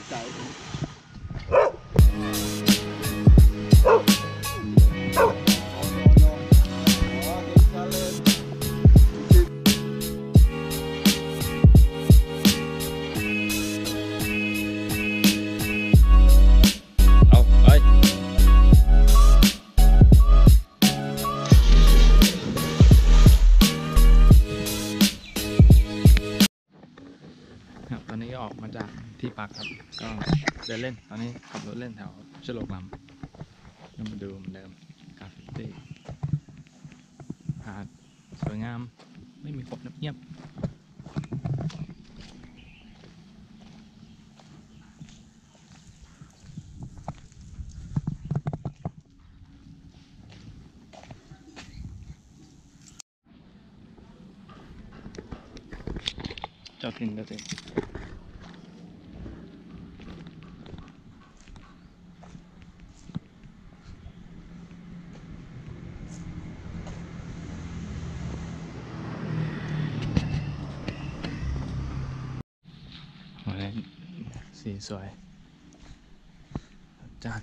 นใจตอนนี้ออกมาจากที่พักครับก็เดินเล่นตอนนี้ขับรถเล่นแถวชโลกลำก็มาดูเหมือนเดิมกราฟฟิตี้หาดสวยงามไม่มีคนเงียบเจ้าถิ่นสีสวยจัด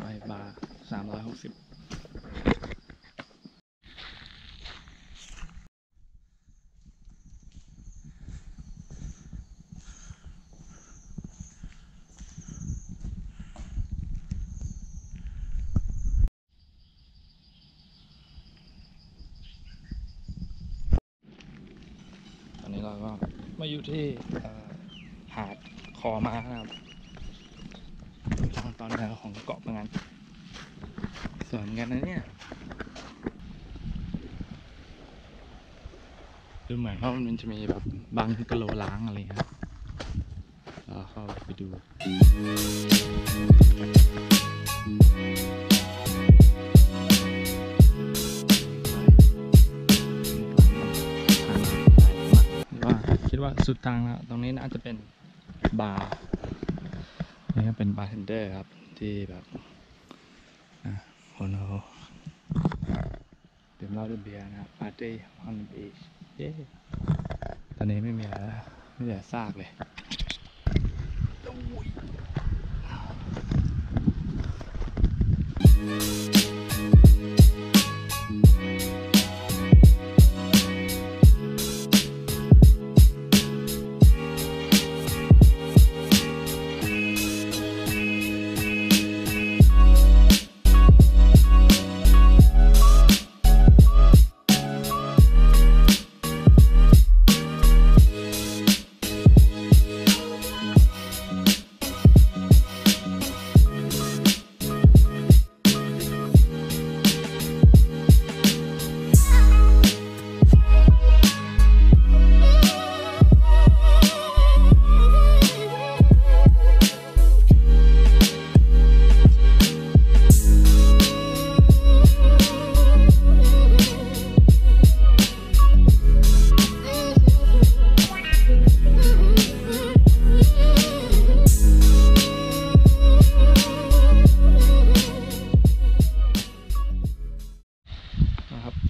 ไปบาร์360ตอนนี้เราก็มาอยู่ที่หาดคอม้านะครับทางตอนเหนือของเกาะพะงันสวยเหมือนกันนะเนี่ยดูเหมือนว่ามันจะมีแบบบางกะโหลล้างอะไรครับเราเข้าไปดูคิดว่าสุดทางแล้วตรงนี้น่าจะเป็นบาร์นี่ก็เป็นบาร์เทนเดอร์ครับที่แบบคนเขาดื่มเหล้าดื่มเบียร์นะครับปาร์ตี้ออนบีชเย้ตอนนี้ไม่มีแล้วไม่เหลือซากเลย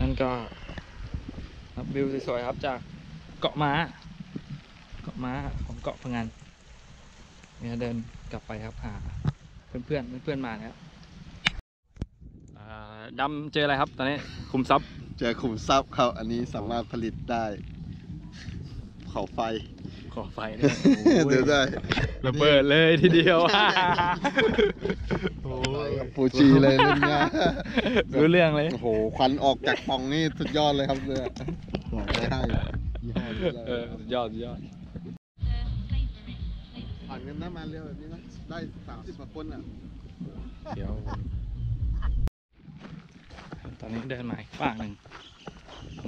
นั่นก็วิวสวยๆครับจากเกาะม้าของเกาะพะงันเนี่ยเดินกลับไปครับหาเพื่อนมาแล้วดำเจออะไรครับตอนนี้ขุมทรัพย์เจอขุมทรัพย์ครับอันนี้สามารถผลิตได้ขอไฟเดี๋ยวได้ระเบิดเลยทีเดียวปูจีเลยนั่นเนี่ยรู้เรื่องเลยโอ้โหควันออกจากปล่องนี่สุดยอดเลยครับเนี่ยบอกได้ยอดผ่านกันนะมาเร็วแบบนี้นะได้30 กว่าคนอ่ะเดี๋ยวตอนนี้เดินมาอีกฝั่งหนึ่ง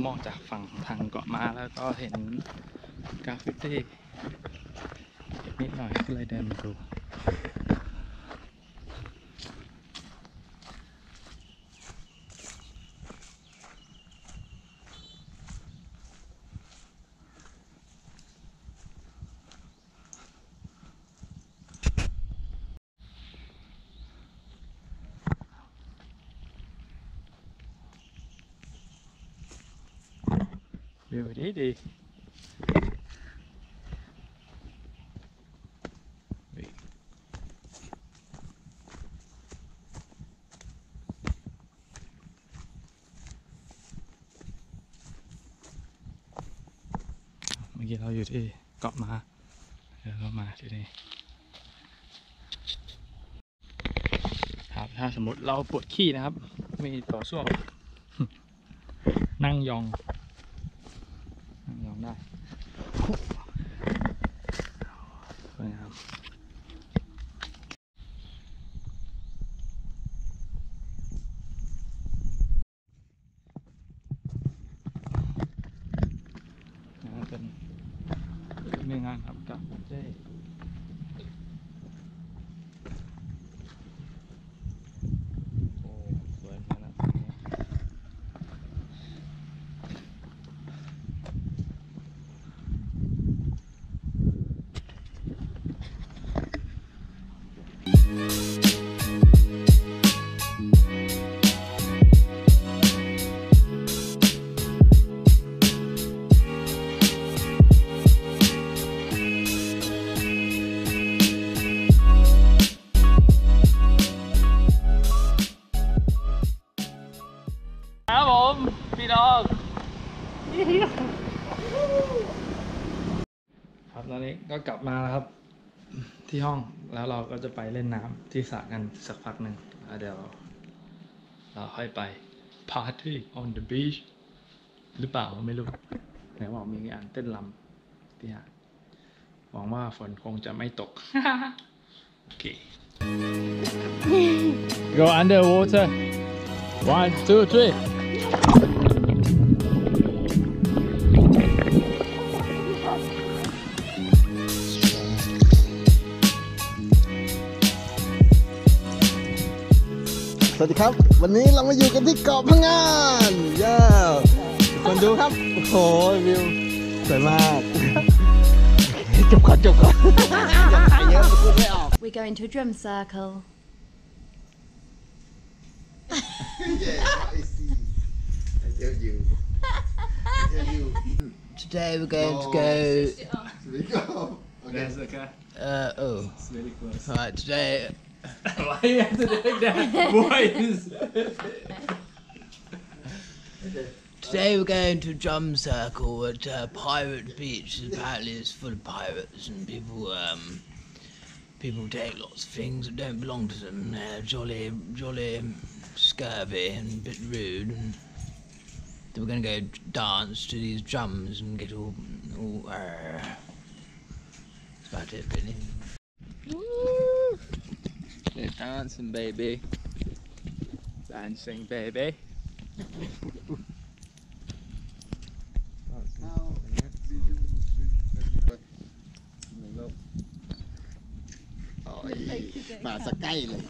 มองจากฝั่งทางเกาะม้าแล้วก็เห็นกราฟฟิตี้ นิดหน่อยก็เลยเดินมาดูวิวดีเมื่อกี้เราอยู่ที่เกาะม้าเดี๋ยวเรามาที่นี่ครับถ้าสมมติเราปวดขี้นะครับมีต่อส้วม นั่งยองได้สวยงามเป็นหนึ่งงานครับกับเจ้โอ้สวยมากนะ ครับผมพี่น้องครับตอนนี้ก็กลับมาแล้วครับที่ห้องแล้วเราก็จะไปเล่นน้ำที่สระกันสักพักหนึ่งแล้วเดี๋ยวเราค่อยไป Party on the beach หรือเปล่าไม่รู้ไหนบอกมีงานเต้นรำที่หาดหวังว่าฝนคงจะไม่ตก โอเค Go underwater 1 2 3สวัสดีครับวันนี้เรามาอยู่กันที่เกาะพังงานย่าคนดูครับโอ้โหวิวสวยมากจบก่อนอย่าถ่ายเยอะพูดไม่ออก We go into a drum circle. Yeah, I see. I tell you. Today we're going to go. We go. Okay. okay Oh. it's very close Right, today. why you have to do that voice Today we're going to a drum circle at Pirate Beach. Apparently it's full of pirates and people take lots of things that don't belong to them. They're jolly scurvy and a bit rude. And then we're going to go dance to these drums and get all that's about it really. They're dancing baby dancing babyมาสักใกล้เลย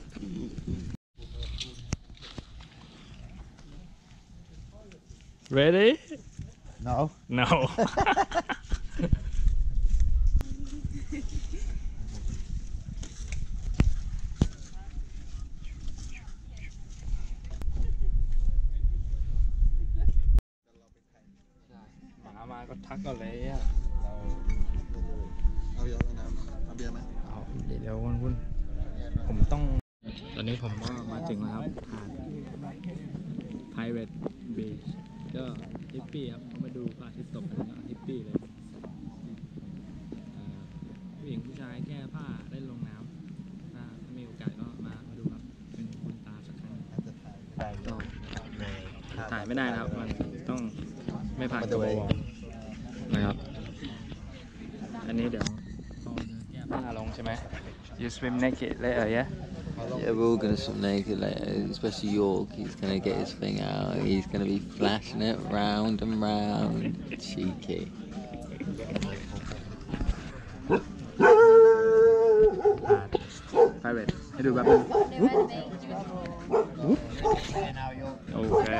ready No no มาก็ทักก่อนเลยอ่ะ เอาน้ำเอาเบียร์ไหม เอาเดี๋ยวคุณผมต้องตอนนี้ผมก็มาถึงแล้วครับหาด Pirate Beach ก็ฮิปปี้ครับเขามาดูพระอาทิตย์ตกกันก็ฮิปปี้เลยผู้หญิงผู้ชายแก้ผ้าเล่นลงน้ำถ้ามีโอกาสก็มาดูครับเป็นบุญตาสักครั้งก็ถ่ายไม่ได้นะครับมันต้องไม่ผ่านตัวนะครับอันนี้เดี๋ยวเอาแก้ผ้าลงใช่ไหม You swim naked later yeah Yeah, we're all gonna swim naked later, especially York. He's gonna get his thing out. He's gonna be flashing it round and round. Cheeky. ให้ดูแบบนึงโอเค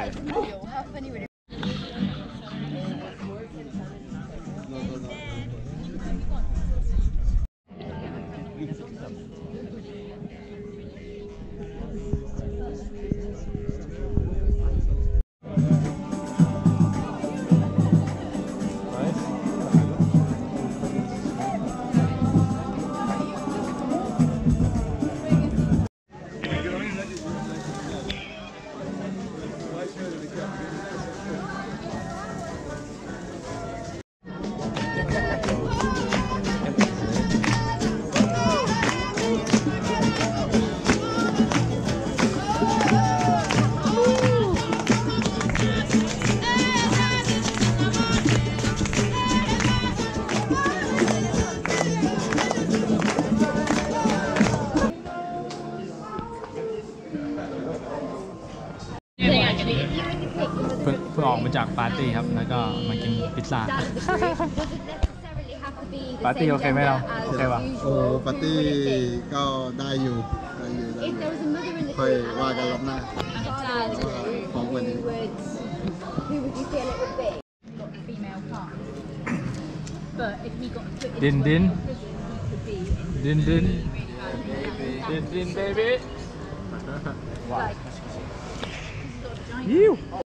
เพิ่งออกมาจากปาร์ตี้ครับ แล้วก็มากินพิซซ่า ปาร์ตี้โอเคไหมเรา โอเคป่ะ โอ้ปาร์ตี้ก็ได้อยู่ค่อยว่ากันรอบหน้าของวันนี้ ดินดินดินดินดินดินเบบี้ว้าว